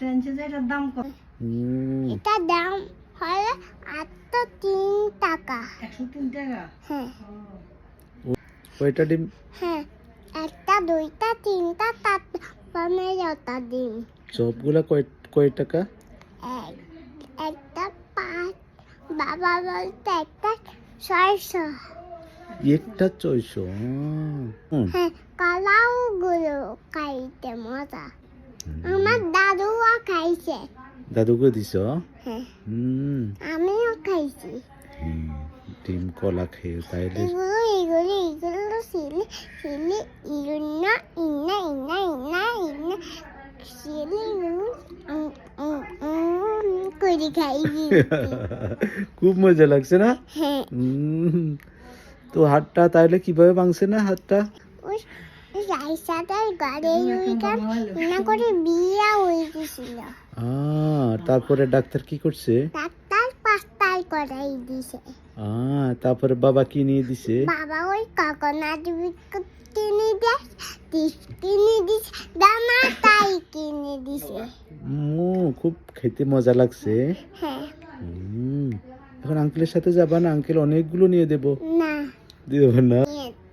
Tension এটার দাম কত? এটার দাম হলো 803 টাকা। 103 টাকা। হ্যাঁ কয়টা ডিম? হ্যাঁ, একটা দুইটা তিনটা চারটা 15টা ডিম। সবগুলা কয় টাকা? একটা 5, বাবা বলতে একটা 600। একটা 600। হ্যাঁ, কালাও গুলো খাইতে মজা। আমার দাদুও খাইছে। দাদুকে দিছ? হ্যাঁ, হুম। আমিও খাইছি। ডিম কলা খেয়ে তাইলে এগুলো সিলি সিলি ইন্না ইন্না ইন্না ইন্না ইন্না সিলি করে খাইছি। খুব মজা লাগছে না? হ্যাঁ, তো হাতটা তাইলে কিভাবে ভাঙছে না হাতটা? ওই রাইসাটার গাড়ি ওইখান না করে বিয়া হয়ে গেছিল। তারপরে ডাক্তার কি করছে? ডাক্তার পাস্তাল করাই দিছে। তারপরে বাবা কি নিয়ে দিছে? বাবা ওই কোকোনাট বিস্কুট কিনে দিছে দানা তাই কিনে দিছে। খুব খেতে মজা লাগছে। হ্যাঁ, এখন আঙ্কেলের সাথে যাবা না? আঙ্কেল অনেকগুলো নিয়ে দেবো। না দেব না?